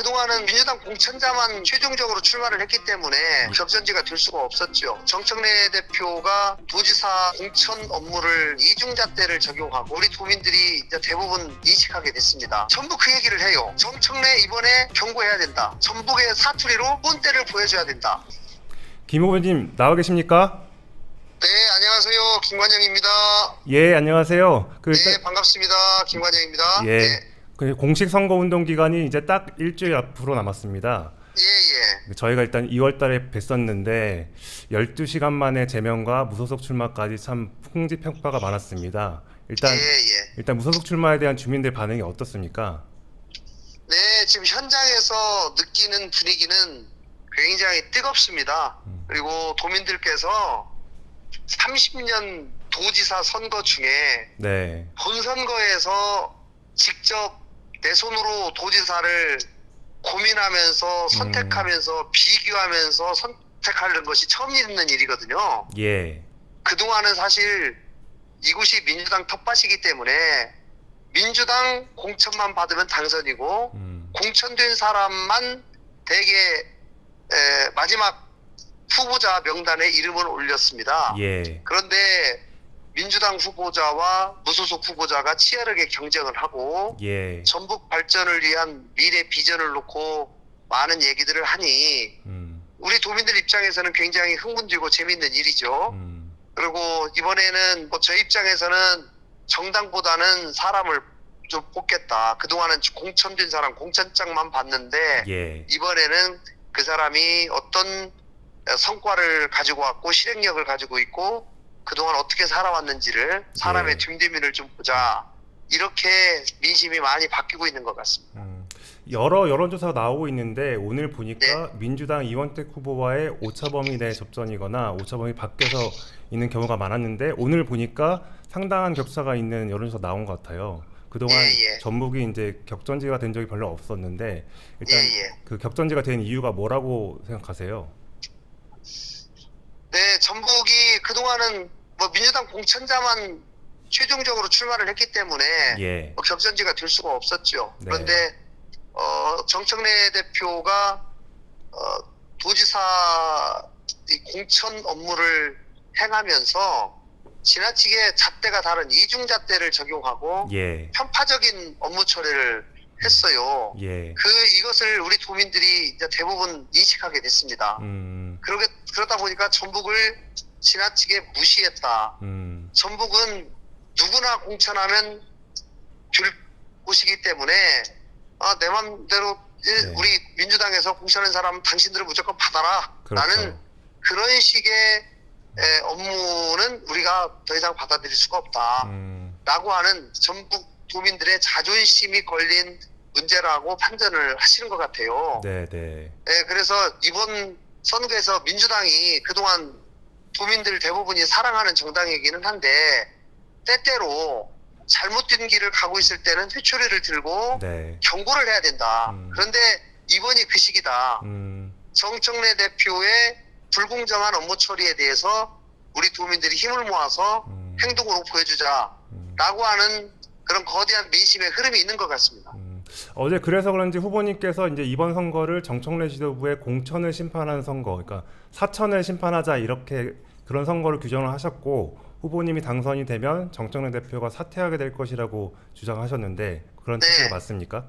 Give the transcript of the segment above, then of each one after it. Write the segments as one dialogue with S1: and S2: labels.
S1: 그동안은 민주당 공천자만 최종적으로 출마를 했기 때문에 격전지가 될 수가 없었죠. 정청래 대표가 도지사 공천 업무를 이중잣대를 적용하고 우리 도민들이 이제 대부분 인식하게 됐습니다. 전부 그 얘기를 해요. 정청래 이번에 경고해야 된다. 전북의 사투리로 꼰대를 보여줘야 된다.
S2: 김 후보님 나와 계십니까?
S1: 네, 안녕하세요. 김관영입니다.
S2: 예, 안녕하세요.
S1: 네, 반갑습니다. 김관영입니다.
S2: 예,
S1: 네.
S2: 그 공식 선거 운동 기간이 이제 딱 일주일 앞으로 남았습니다.
S1: 예.
S2: 저희가 일단 2월달에 뵀었는데 12시간 만에 제명과 무소속 출마까지 참 풍지평가가 많았습니다. 일단 무소속 출마에 대한 주민들 반응이 어떻습니까?
S1: 네, 지금 현장에서 느끼는 분위기는 굉장히 뜨겁습니다. 그리고 도민들께서 30년 도지사 선거 중에
S2: 네,
S1: 본선거에서 직접 내 손으로 도지사를 고민하면서 선택하면서 비교하면서 선택하는 것이 처음 있는 일이거든요.
S2: 예,
S1: 그동안은 사실 이곳이 민주당 텃밭이기 때문에 민주당 공천만 받으면 당선이고 공천된 사람만 대개 마지막 후보자 명단에 이름을 올렸습니다.
S2: 예,
S1: 그런데 민주당 후보자와 무소속 후보자가 치열하게 경쟁을 하고
S2: 예,
S1: 전북 발전을 위한 미래 비전을 놓고 많은 얘기들을 하니 우리 도민들 입장에서는 굉장히 흥분되고 재밌는 일이죠. 그리고 이번에는 뭐 저희 입장에서는 정당보다는 사람을 좀 뽑겠다. 그동안은 공천된 사람 공천장만 봤는데
S2: 예,
S1: 이번에는 그 사람이 어떤 성과를 가지고 왔고 실행력을 가지고 있고 그동안 어떻게 살아왔는지를 사람의
S2: 예.
S1: 뒷면을 좀 보자. 이렇게 민심이 많이 바뀌고 있는 것 같습니다.
S2: 여러 여론조사가 나오고 있는데 오늘 보니까
S1: 네.
S2: 민주당 이원택 후보와의 오차범위 내 접전이거나 오차범위 밖에서 있는 경우가 많았는데 오늘 보니까 상당한 격차가 있는 여론조사 나온 것 같아요. 그동안
S1: 예.
S2: 전북이 이제 격전지가 된 적이 별로 없었는데 일단
S1: 예.
S2: 그 격전지가 된 이유가 뭐라고 생각하세요?
S1: 네, 전북이 그동안은 뭐 민주당 공천자만 최종적으로 출마를 했기 때문에
S2: 예,
S1: 뭐 격전지가 될 수가 없었죠.
S2: 네.
S1: 그런데 정청래 대표가 도지사 이 공천 업무를 행하면서 지나치게 잣대가 다른 이중잣대를 적용하고
S2: 예,
S1: 편파적인 업무 처리를 했어요.
S2: 예,
S1: 이것을 우리 도민들이 이제 대부분 인식하게 됐습니다. 그러다 보니까 전북을 지나치게 무시했다. 전북은 누구나 공천하면 줄 곳이기 때문에 내 맘대로
S2: 네.
S1: 우리 민주당에서 공천한 사람 당신들은 무조건 받아라.
S2: 그렇죠.
S1: 라는 그런 식의 업무는 우리가 더 이상 받아들일 수가 없다. 라고 하는 전북 도민들의 자존심이 걸린 문제라고 판단을 하시는 것 같아요.
S2: 네.
S1: 그래서 이번 선거에서 민주당이 그동안 도민들 대부분이 사랑하는 정당이기는 한데 때때로 잘못된 길을 가고 있을 때는 회초리를 들고
S2: 네.
S1: 경고를 해야 된다. 그런데 이번이 그 시기다. 정청래 대표의 불공정한 업무 처리에 대해서 우리 도민들이 힘을 모아서 행동으로 보여주자라고 하는 그런 거대한 민심의 흐름이 있는 것 같습니다.
S2: 어제 그래서 그런지 후보님께서 이제 이번 선거를 정청래 지도부의 공천을 심판하는 선거, 그러니까 사천을 심판하자 이렇게 그런 선거를 규정을 하셨고 후보님이 당선이 되면 정청래 대표가 사퇴하게 될 것이라고 주장하셨는데 그런
S1: 네.
S2: 뜻이 맞습니까?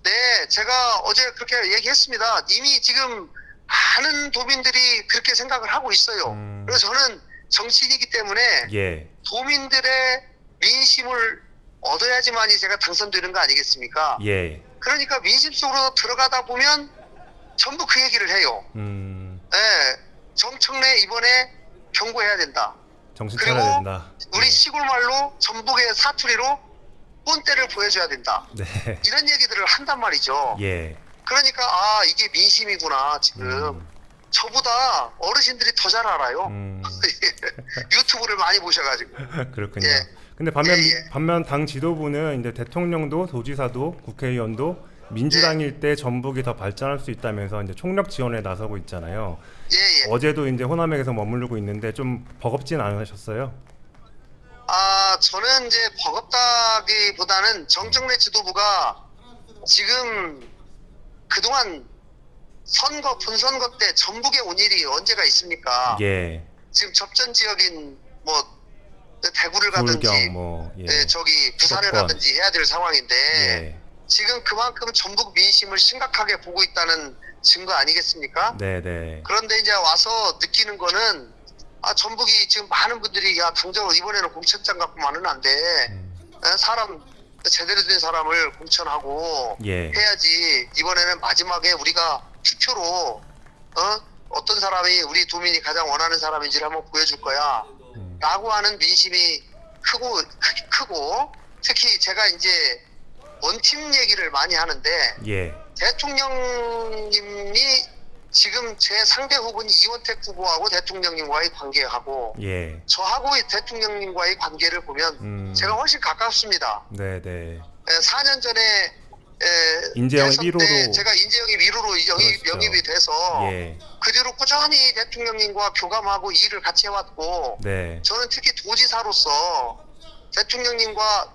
S1: 네, 제가 어제 그렇게 얘기했습니다. 이미 지금 많은 도민들이 그렇게 생각을 하고 있어요. 그래서 저는 정치인이기 때문에
S2: 예,
S1: 도민들의 민심을 얻어야지만이 제가 당선되는 거 아니겠습니까?
S2: 예,
S1: 그러니까 민심 속으로 들어가다 보면 전부 그 얘기를 해요. 네, 정청래 이번에 경고해야 된다.
S2: 정신
S1: 그리고
S2: 차려야 된다.
S1: 우리 시골 말로 전북의 사투리로 꼰대를 보여줘야 된다.
S2: 네,
S1: 이런 얘기들을 한단 말이죠.
S2: 예,
S1: 그러니까 이게 민심이구나. 지금 저보다 어르신들이 더 잘 알아요. 유튜브를 많이 보셔가지고.
S2: 그렇군요.
S1: 예.
S2: 근데 반면 당 지도부는 이제 대통령도 도지사도 국회의원도 민주당일 때 전북이 더 발전할 수 있다면서 이제 총력 지원에 나서고 있잖아요. 어제도 이제 호남에서 머무르고 있는데 좀 버겁진 않으셨어요?
S1: 저는 이제 버겁다기보다는 정청래 지도부가 지금 그동안 선거, 본선거 때 전북에 온 일이 언제가 있습니까?
S2: 예.
S1: 지금 접전 지역인 뭐 대구를 가든지
S2: 불경 뭐 예.
S1: 저기 부산을
S2: 수도권.
S1: 가든지 해야 될 상황인데
S2: 예.
S1: 지금 그만큼 전북 민심을 심각하게 보고 있다는 증거 아니겠습니까?
S2: 네네.
S1: 그런데 이제 와서 느끼는 거는 전북이 지금 많은 분들이 야 당장 이번에는 공천장 갖고만은 안 돼. 사람 제대로 된 사람을 공천하고
S2: 예.
S1: 해야지. 이번에는 마지막에 우리가 투표로 어떤 사람이 우리 도민이 가장 원하는 사람인지를 한번 보여줄 거야. 라고 하는 민심이 크고 특히 제가 이제 원팀 얘기를 많이 하는데
S2: 예.
S1: 대통령님이 지금 제 상대 후보는 이원택 후보하고 대통령님과의 관계하고
S2: 예.
S1: 저하고의 대통령님과의 관계를 보면 제가 훨씬 가깝습니다.
S2: 네네.
S1: 4년 전에
S2: 인재영
S1: 대선
S2: 1호로
S1: 때 제가 인재영이 1호로
S2: 그렇죠.
S1: 영입이 돼서
S2: 예.
S1: 그 뒤로 꾸준히 대통령님과 교감하고 일을 같이 해왔고
S2: 네.
S1: 저는 특히 도지사로서 대통령님과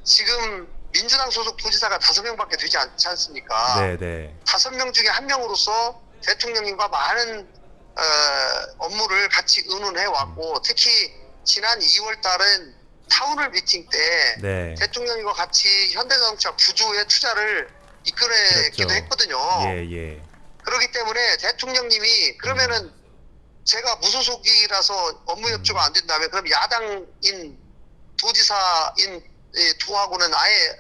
S1: 지금 민주당 소속 도지사가 5명밖에 되지 않지 않습니까?
S2: 네네.
S1: 5명 중에 1명으로서 대통령님과 많은 업무를 같이 의논해 왔고 특히 지난 2월 달은 타운홀 미팅 때
S2: 네.
S1: 대통령님과 같이 현대자동차 구조에 투자를 이끌어내기도
S2: 그렇죠.
S1: 했거든요.
S2: 예.
S1: 그렇기 때문에 대통령님이 그러면은 제가 무소속이라서 업무 협조가 안 된다면 그럼 야당인 도지사인 도하고는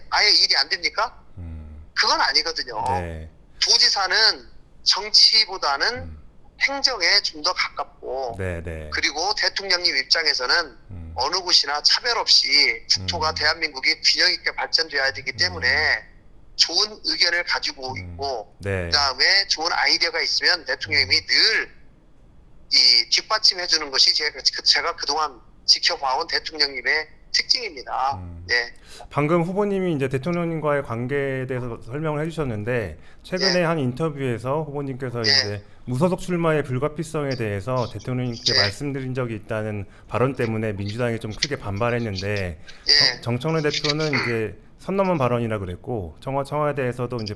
S1: 아예 일이 안 됩니까? 그건 아니거든요.
S2: 네.
S1: 도지사는 정치보다는 행정에 좀 더 가깝고
S2: 네네.
S1: 그리고 대통령님 입장에서는 어느 곳이나 차별 없이 국토가 대한민국이 균형 있게 발전돼야 되기 때문에 좋은 의견을 가지고 있고
S2: 네.
S1: 그다음에 좋은 아이디어가 있으면 대통령님이 늘 이 뒷받침해 주는 것이 제가 그동안 지켜봐온 대통령님의 특징입니다. 네.
S2: 방금 후보님이 이제 대통령님과의 관계에 대해서 설명을 해주셨는데 최근에
S1: 예.
S2: 한 인터뷰에서 후보님께서
S1: 예.
S2: 이제 무소속 출마의 불가피성에 대해서 대통령님께
S1: 예.
S2: 말씀드린 적이 있다는 발언 때문에 민주당이 좀 크게 반발했는데
S1: 예.
S2: 정청래 대표는 이제 선 넘은 발언이라 그랬고 청와대에서도 이제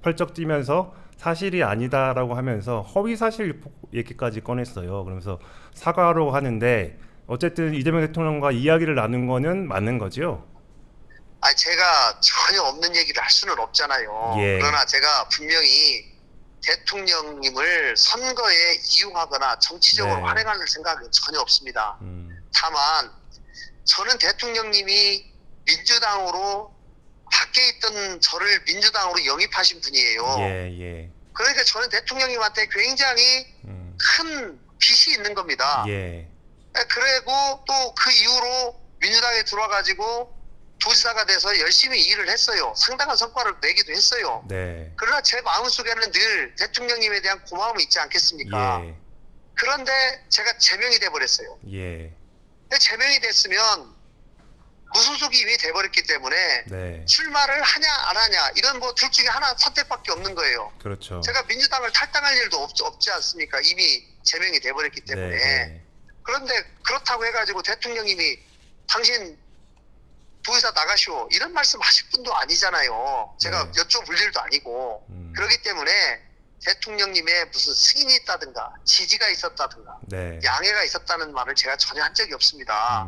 S2: 펄쩍 뛰면서 사실이 아니다라고 하면서 허위 사실 얘기까지 꺼냈어요. 그러면서 사과하려고 하는데 어쨌든 이재명 대통령과 이야기를 나눈 거는 맞는 거죠?
S1: 제가 전혀 없는 얘기를 할 수는 없잖아요.
S2: 예.
S1: 그러나 제가 분명히 대통령님을 선거에 이용하거나 정치적으로
S2: 네.
S1: 활용할 생각은 전혀 없습니다. 다만 저는 대통령님이 민주당으로 밖에 있던 저를 민주당으로 영입하신 분이에요.
S2: 예.
S1: 그러니까 저는 대통령님한테 굉장히 큰 빚이 있는 겁니다.
S2: 예.
S1: 그리고 또 그 이후로 민주당에 들어와가지고 도지사가 돼서 열심히 일을 했어요. 상당한 성과를 내기도 했어요.
S2: 네.
S1: 그러나 제 마음속에는 늘 대통령님에 대한 고마움이 있지 않겠습니까?
S2: 예.
S1: 그런데 제가 제명이 돼버렸어요.
S2: 예.
S1: 근데 제명이 됐으면 무소속이 이미 돼버렸기 때문에
S2: 네.
S1: 출마를 하냐 안 하냐 이건 뭐 둘 중에 하나 선택밖에 없는 거예요.
S2: 그렇죠.
S1: 제가 민주당을 탈당할 일도 없지 않습니까? 이미 제명이 돼버렸기 때문에.
S2: 네.
S1: 그런데 그렇다고 해가지고 대통령님이 당신 도의사 나가시오 이런 말씀 하실 분도 아니잖아요. 제가
S2: 네.
S1: 여쭤볼 일도 아니고. 그렇기 때문에 대통령님의 무슨 승인이 있다든가 지지가 있었다든가
S2: 네.
S1: 양해가 있었다는 말을 제가 전혀 한 적이 없습니다.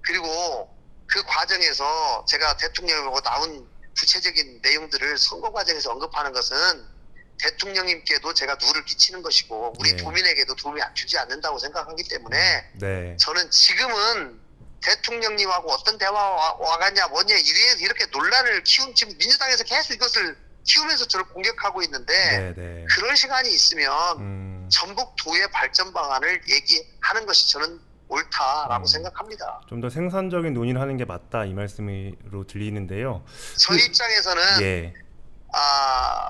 S1: 그리고 그 과정에서 제가 대통령하고 나온 구체적인 내용들을 선거 과정에서 언급하는 것은 대통령님께도 제가 누를 끼치는 것이고 우리
S2: 네.
S1: 도민에게도 도움이 안 주지 않는다고 생각하기 때문에
S2: 네.
S1: 저는 지금은 대통령님하고 어떤 대화가 와갔냐 뭐냐 이렇게 논란을 지금 민주당에서 계속 이것을 키우면서 저를 공격하고 있는데
S2: 네.
S1: 그런 시간이 있으면 전북도의 발전 방안을 얘기하는 것이 저는 옳다라고 생각합니다.
S2: 좀 더 생산적인 논의를 하는 게 맞다 이 말씀으로 들리는데요.
S1: 저희 입장에서는
S2: 예.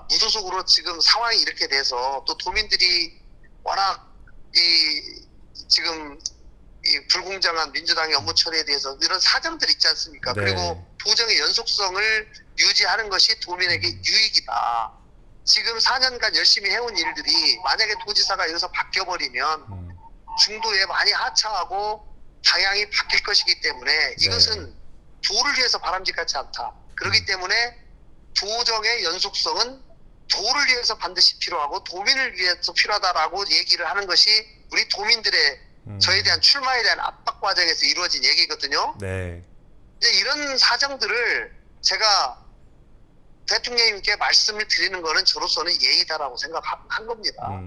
S1: 무소속으로 지금 상황이 이렇게 돼서 또 도민들이 워낙 지금 이 불공정한 민주당의 업무 처리에 대해서 이런 사정들이 있지 않습니까?
S2: 네.
S1: 그리고 도정의 연속성을 유지하는 것이 도민에게 유익이다. 지금 4년간 열심히 해온 일들이 만약에 도지사가 여기서 바뀌어버리면 중도에 많이 하차하고 방향이 바뀔 것이기 때문에 이것은 도를 위해서 바람직하지 않다. 그렇기 때문에 도정의 연속성은 도를 위해서 반드시 필요하고 도민을 위해서 필요하다라고 얘기를 하는 것이 우리 도민들의 저에 대한 출마에 대한 압박 과정에서 이루어진 얘기거든요.
S2: 네.
S1: 이제 이런 사정들을 제가 대통령님께 말씀을 드리는 거는 저로서는 예의다라고 생각한 겁니다.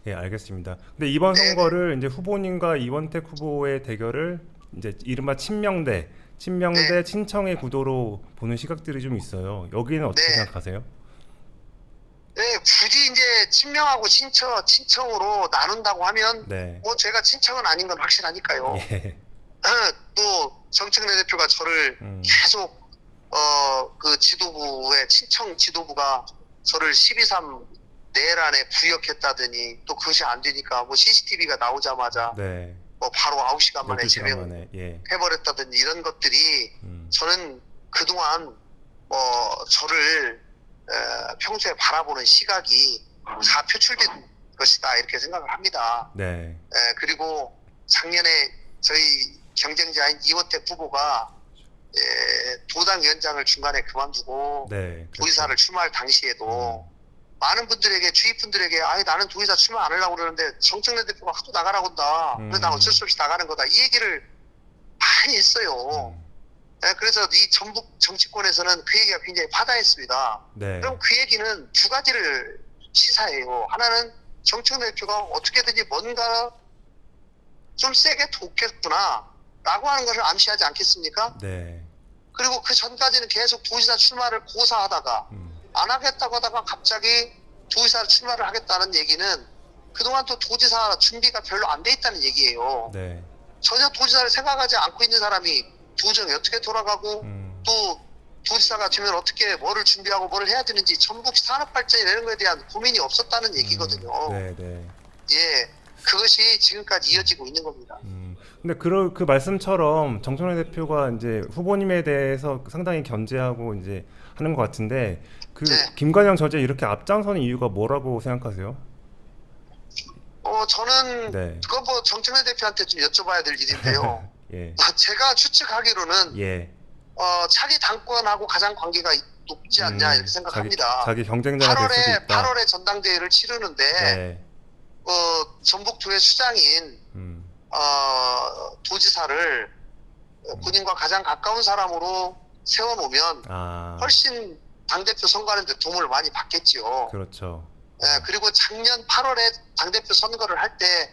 S2: 예, 알겠습니다. 근데 이번
S1: 네.
S2: 선거를 이제 후보님과 이원택 후보의 대결을 이제 이른바 친명대
S1: 네.
S2: 친청의 구도로 보는 시각들이 좀 있어요. 여기는 어떻게
S1: 네.
S2: 생각하세요?
S1: 네, 굳이 이제 친명하고 친청으로 나눈다고 하면
S2: 네.
S1: 뭐 제가 친청은 아닌 건 확실하니까요.
S2: 예.
S1: 또 정청래 대표가 저를 계속 그 지도부의 친청 지도부가 저를 12.3 내란에 부역했다더니 또 그것이 안 되니까 뭐 CCTV가 나오자마자
S2: 네.
S1: 뭐 바로 9시간 만에
S2: 12시간 만에. 예.
S1: 제명해버렸다더니 이런 것들이 저는 그동안 저를 평소에 바라보는 시각이 다 표출된 것이다 이렇게 생각을 합니다.
S2: 네.
S1: 그리고 작년에 저희 경쟁자인 이원택 후보가 도당 위원장을 중간에 그만두고
S2: 네.
S1: 도의사를 출마할 당시에도 많은 분들에게 주위 분들에게 아니 나는 도의사 출마 안 하려고 그러는데 정청래 대표가 하도 나가라고 한다. 그래서 나 어쩔 수 없이 나가는 거다. 이 얘기를 많이 했어요. 그래서 이 전북 정치권에서는 그 얘기가 굉장히 바다했습니다.
S2: 네.
S1: 그럼 그 얘기는 두 가지를 시사해요. 하나는 정청래 대표가 어떻게든지 뭔가 좀 세게 돕겠구나 라고 하는 것을 암시하지 않겠습니까?
S2: 네.
S1: 그리고 그 전까지는 계속 도지사 출마를 고사하다가 안 하겠다고 하다가 갑자기 도지사 출마를 하겠다는 얘기는 그동안 또 도지사 준비가 별로 안 돼 있다는 얘기예요.
S2: 네.
S1: 전혀 도지사를 생각하지 않고 있는 사람이 도정이 어떻게 돌아가고 또 도지사가 되면 어떻게 뭐를 준비하고 뭐를 해야 되는지 전북 산업 발전이 되는 것에 대한 고민이 없었다는 얘기거든요.
S2: 네, 네.
S1: 예, 그것이 지금까지 이어지고 있는 겁니다.
S2: 근데 그 말씀처럼 정청래 대표가 이제 후보님에 대해서 상당히 견제하고 이제 하는 것 같은데 그
S1: 네.
S2: 김관영 저지에 이렇게 앞장서는 이유가 뭐라고 생각하세요?
S1: 저는
S2: 네.
S1: 그거 뭐 정청래 대표한테 좀 여쭤봐야 될 일인데요.
S2: 예.
S1: 제가 추측하기로는
S2: 예.
S1: 차기 당권하고 가장 관계가 높지 않냐 이렇게 생각합니다.
S2: 자기 경쟁자가 될 수도 있다.
S1: 8월에 전당대회를 치르는데
S2: 네.
S1: 전북도의 수장인 도지사를 본인과 가장 가까운 사람으로 세워놓으면 훨씬 당대표 선거하는 데 도움을 많이 받겠지요.
S2: 그렇죠.
S1: 그리고 작년 8월에 당대표 선거를 할 때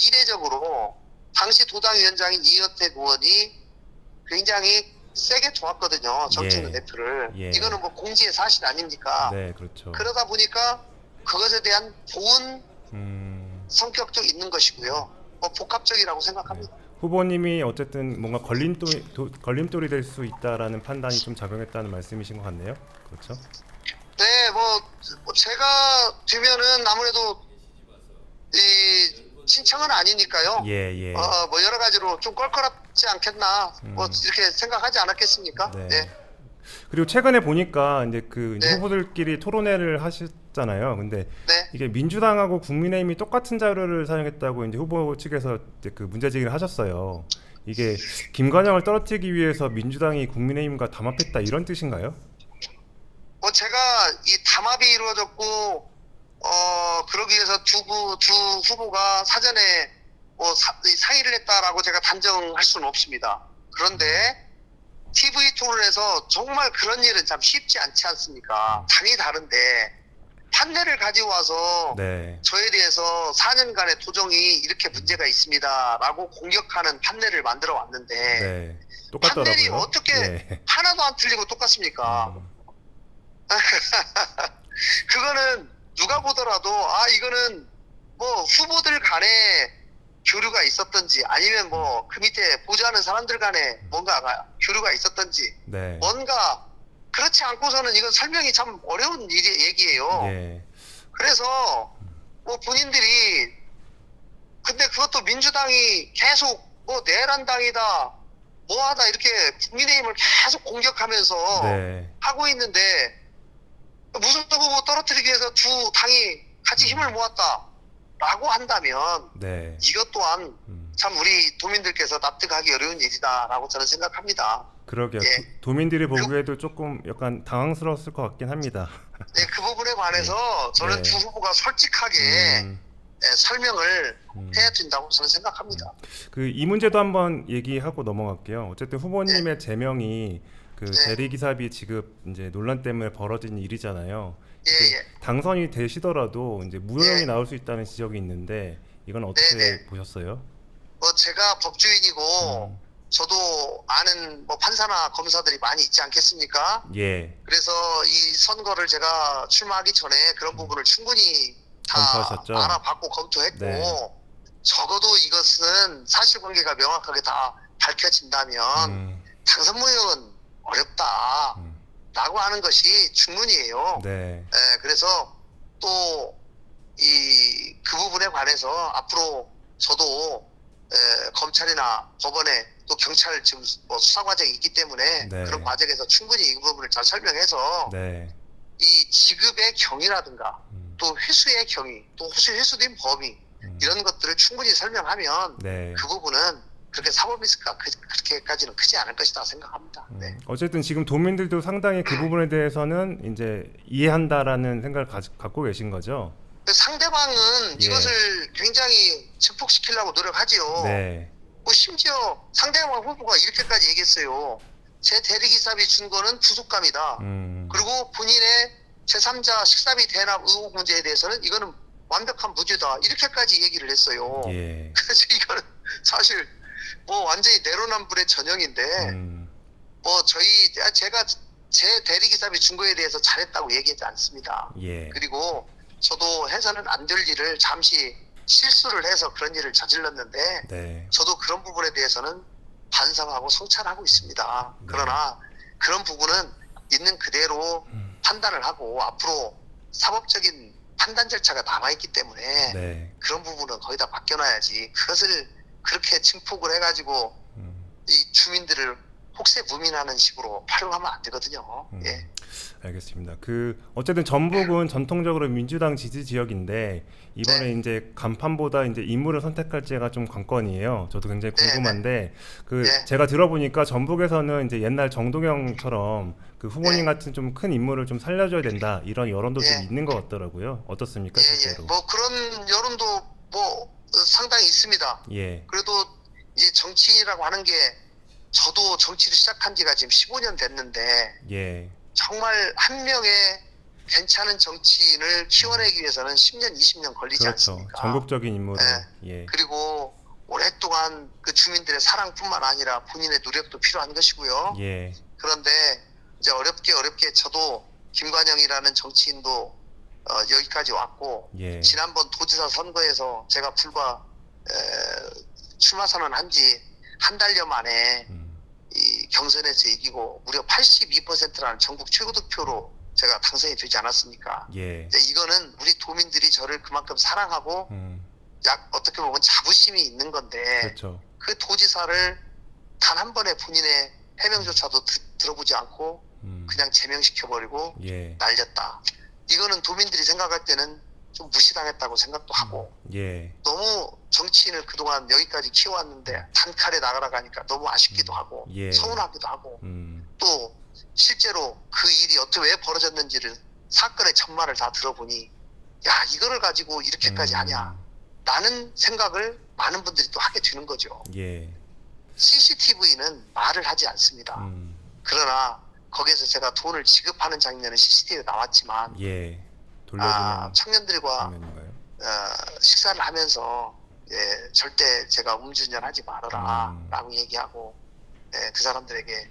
S1: 이례적으로 당시 도당위원장인 이현택 의원이 굉장히 세게 도왔거든요. 정청래 대표를.
S2: 예.
S1: 이거는 뭐 공지의 사실 아닙니까?
S2: 네, 그렇죠.
S1: 그러다 보니까 그것에 대한 보은 성격도 있는 것이고요. 복합적이라고 생각합니다.
S2: 네. 후보님이 어쨌든 뭔가 걸림돌이 될 수 있다라는 판단이 좀 작용했다는 말씀이신 것 같네요. 그렇죠?
S1: 네, 뭐 제가 되면은 아무래도 이 친청은 아니니까요.
S2: 예.
S1: 뭐 여러 가지로 좀 껄끄럽지 않겠나 뭐 이렇게 생각하지 않았겠습니까?
S2: 네.
S1: 네.
S2: 그리고 최근에 보니까 이제 이제
S1: 네.
S2: 후보들끼리 토론회를 하셨잖아요. 근데
S1: 네.
S2: 이게 민주당하고 국민의힘이 똑같은 자료를 사용했다고 이제 후보 측에서 이제 그 문제 제기를 하셨어요. 이게 김관영을 떨어뜨리기 위해서 민주당이 국민의힘과 담합했다 이런 뜻인가요?
S1: 제가 이 담합이 이루어졌고 그러기 위해서 두 후보가 사전에 상의를 했다라고 제가 단정할 수는 없습니다. 그런데 TV 토론에서 정말 그런 일은 참 쉽지 않지 않습니까? 당이 다른데 판례를 가지고 와서
S2: 네.
S1: 저에 대해서 4년간의 도정이 이렇게 문제가 있습니다라고 공격하는 판례를 만들어 왔는데
S2: 네. 똑같더라고요.
S1: 판례이 어떻게 하나도 안 틀리고 똑같습니까? 그거는 누가 보더라도 이거는 뭐 후보들 간에 교류가 있었던지 아니면 뭐 그 밑에 보좌하는 사람들 간에 뭔가 교류가 있었던지
S2: 네.
S1: 뭔가 그렇지 않고서는 이건 설명이 참 어려운 얘기예요.
S2: 예.
S1: 그래서 뭐 본인들이 근데 그것도 민주당이 계속 뭐 내란당이다 뭐하다 이렇게 국민의힘을 계속 공격하면서
S2: 네.
S1: 하고 있는데 무슨 후보 떨어뜨리기 위해서 두 당이 같이 힘을 모았다라고 한다면
S2: 네.
S1: 이것 또한 참 우리 도민들께서 납득하기 어려운 일이다라고 저는 생각합니다.
S2: 그러게요.
S1: 예.
S2: 도민들이 보기에도 조금 약간 당황스러웠을 것 같긴 합니다.
S1: 네, 그 부분 관해서 저는
S2: 네.
S1: 두 후보가 솔직하게 설명을 해야 된다고 저는 생각합니다.
S2: 그 이 문제도 한번 얘기하고 넘어갈게요. 어쨌든 후보님의 제명이 그
S1: 네.
S2: 대리기사비 지급 이제 논란 때문에 벌어진 일이잖아요.
S1: 예,
S2: 이게
S1: 예.
S2: 당선이 되시더라도 이제 무효형이
S1: 예.
S2: 나올 수 있다는 지적이 있는데 이건 어떻게
S1: 네.
S2: 보셨어요?
S1: 뭐 제가 법조인이고
S2: 음.
S1: 저도 아는 뭐 판사나 검사들이 많이 있지 않겠습니까?
S2: 예.
S1: 그래서 이 선거를 제가 출마하기 전에 그런 부분을 충분히 다
S2: 검토하셨죠?
S1: 알아봤고 검토했고
S2: 네.
S1: 적어도 이것은 사실관계가 명확하게 다 밝혀진다면
S2: 음.
S1: 당선 무효는 어렵다 라고 하는 것이 중론이에요.
S2: 네.
S1: 그래서 또 그 부분에 관해서 앞으로 저도 검찰이나 법원에 또 경찰 지금 뭐 수사 과정이 있기 때문에
S2: 네.
S1: 그런 과정에서 충분히 이 부분을 잘 설명해서
S2: 네.
S1: 이 지급의 경위라든가 또 회수의 경위 또 혹시 회수된 범위 이런 것들을 충분히 설명하면
S2: 네.
S1: 그 부분은 그렇게 사법 리스크가 그렇게까지는 크지 않을 것이다 생각합니다. 네.
S2: 어쨌든 지금 도민들도 상당히 그 부분에 대해서는 이제 이해한다라는 생각을 갖고 계신 거죠?
S1: 상대방은
S2: 예.
S1: 이것을 굉장히 증폭시키려고 노력하지요.
S2: 네.
S1: 뭐 심지어 상대방 후보가 이렇게까지 얘기했어요. 제 대리기사비 준 거는 부속감이다. 그리고 본인의 제3자 식사비 대납 의혹 문제에 대해서는 이거는 완벽한 무죄다. 이렇게까지 얘기를 했어요.
S2: 예.
S1: 그래서 이거는 사실 뭐 완전히 내로남불의 전형인데 뭐 제가 제 대리기사비 준 거에 대해서 잘했다고 얘기하지 않습니다.
S2: 예.
S1: 그리고 저도 해서는 안 될 일을 잠시 실수를 해서 그런 일을 저질렀는데
S2: 네.
S1: 저도 그런 부분에 대해서는 반성하고 성찰하고 있습니다.
S2: 네.
S1: 그러나 그런 부분은 있는 그대로 판단을 하고 앞으로 사법적인 판단 절차가 남아있기 때문에
S2: 네.
S1: 그런 부분은 거의 다 맡겨놔야지 그것을 그렇게 증폭을 해가지고 이 주민들을 혹세무민하는 식으로 활용하면 안 되거든요. 예.
S2: 알겠습니다. 그 어쨌든 전북은 전통적으로 민주당 지지 지역인데 이번에
S1: 네.
S2: 이제 간판보다 이제 인물을 선택할지가 좀 관건이에요. 저도 굉장히
S1: 네,
S2: 궁금한데 그
S1: 네.
S2: 제가 들어보니까 전북에서는 이제 옛날 정동영,처럼 그 후보님
S1: 네.
S2: 같은 좀 큰 인물을 좀 살려줘야 된다 이런 여론도 좀
S1: 예.
S2: 있는 것 같더라고요. 어떻습니까,
S1: 예,
S2: 실제로?
S1: 뭐 그런 여론도 뭐 상당히 있습니다.
S2: 예.
S1: 그래도 이제 정치인이라고 하는 게 저도 정치를 시작한 지가 지금 15년 됐는데
S2: 예.
S1: 정말 한 명의 괜찮은 정치인을 키워내기 위해서는 10년, 20년 걸리지
S2: 그렇죠.
S1: 않습니까?
S2: 전국적인 인물을.
S1: 네.
S2: 예.
S1: 그리고 오랫동안 그 주민들의 사랑뿐만 아니라 본인의 노력도 필요한 것이고요.
S2: 예.
S1: 그런데 이제 어렵게 저도 김관영이라는 정치인도 여기까지 왔고
S2: 예.
S1: 지난번 도지사 선거에서 제가 불과 출마 선언한 지 한 달여 만에 이 경선에서 이기고 무려 82%라는 전국 최고 득표로 제가 당선이 되지 않았습니까?
S2: 예.
S1: 이제 이거는 우리 도민들이 저를 그만큼 사랑하고 어떻게 보면 자부심이 있는 건데
S2: 그렇죠.
S1: 그 도지사를 단 한 번의 본인의 해명조차도 들어보지 않고 그냥 제명시켜버리고
S2: 예.
S1: 날렸다. 이거는 도민들이 생각할 때는 좀 무시당했다고 생각도 하고
S2: 예.
S1: 너무 정치인을 그동안 여기까지 키워왔는데 단칼에 나가라 가니까 너무 아쉽기도 하고
S2: 예.
S1: 서운하기도 하고
S2: 음.
S1: 또 실제로 그 일이 어떻게 왜 벌어졌는지를 사건의 전말을 다 들어보니 야 이거를 가지고 이렇게까지 하냐 라는 생각을 많은 분들이 또 하게 되는 거죠.
S2: 예.
S1: CCTV는 말을 하지 않습니다. 그러나 거기에서 제가 돈을 지급하는 장면은 CCTV에 나왔지만
S2: 예. 돌려주는
S1: 청년들과
S2: 장면인가요?
S1: 식사를 하면서 절대 제가 음주운전하지 말아라 라고 얘기하고 그 사람들에게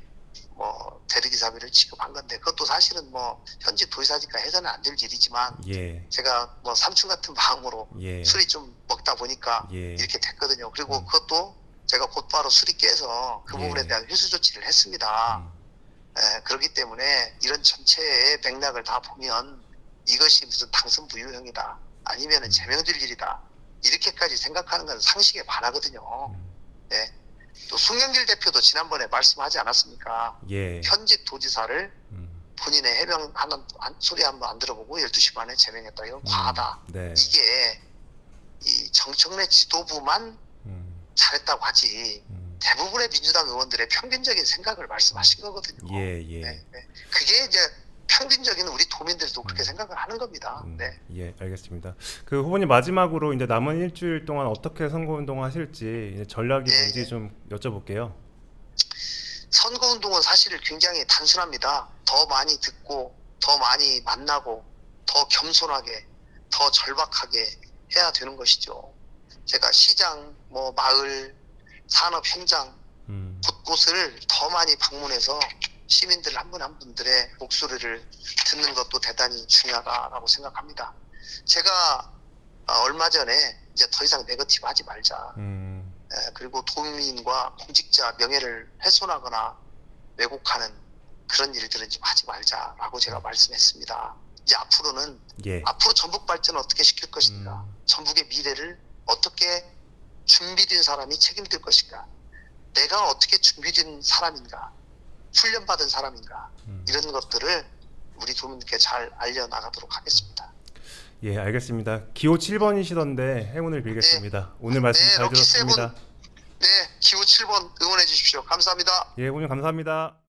S1: 뭐 대리기사비를 지급한 건데 그것도 사실은 뭐 현직 도지사니까 해서는 안 될 일이지만
S2: 예.
S1: 제가 뭐 삼촌 같은 마음으로
S2: 예.
S1: 술이 좀 먹다 보니까
S2: 예.
S1: 이렇게 됐거든요. 그리고 그것도 제가 곧바로 술이 깨서 그
S2: 예.
S1: 부분에 대한 회수 조치를 했습니다. 그렇기 때문에 이런 전체의 맥락을 다 보면 이것이 무슨 당선 무효형이다 아니면은 제명될 일이다 이렇게까지 생각하는 건 상식에 반하거든요. 네. 또 송영길 대표도 지난번에 말씀하지 않았습니까?
S2: 예.
S1: 현직 도지사를 본인의 해명하는 소리 한번 안 들어보고 12시 반에 제명했다. 이건 과하다.
S2: 네.
S1: 이게 이 정청래 지도부만 잘했다고 하지 대부분의 민주당 의원들의 평균적인 생각을 말씀하신 거거든요.
S2: 예, 예.
S1: 네, 네. 그게 이제 평균적인 우리 도민들도 그렇게 생각을 하는 겁니다. 네.
S2: 예, 알겠습니다. 그 후보님 마지막으로 이제 남은 일주일 동안 어떻게 선거운동 하실지 이제 전략이
S1: 예,
S2: 뭔지
S1: 예.
S2: 좀 여쭤볼게요.
S1: 선거운동은 사실 굉장히 단순합니다. 더 많이 듣고, 더 많이 만나고, 더 겸손하게, 더 절박하게 해야 되는 것이죠. 제가 시장, 뭐 마을, 산업 현장 곳곳을 더 많이 방문해서 시민들 한 분 한 분들의 목소리를 듣는 것도 대단히 중요하다라고 생각합니다. 제가 얼마 전에 이제 더 이상 네거티브 하지 말자. 그리고 도민과 공직자 명예를 훼손하거나 왜곡하는 그런 일들은 좀 하지 말자라고 제가 말씀했습니다. 이제 앞으로는
S2: 예.
S1: 앞으로 전북 발전을 어떻게 시킬 것인가, 전북의 미래를 어떻게 준비된 사람이 책임질 것인가, 내가 어떻게 준비된 사람인가, 훈련받은 사람인가, 이런 것들을 우리 도민들께 잘 알려나가도록 하겠습니다.
S2: 예, 알겠습니다. 기호 7번이시던데 행운을 빌겠습니다. 오늘 말씀
S1: 네,
S2: 잘
S1: 럭키 세븐.
S2: 들었습니다.
S1: 네, 기호 7번 응원해 주십시오. 감사합니다.
S2: 예, 후보님 감사합니다.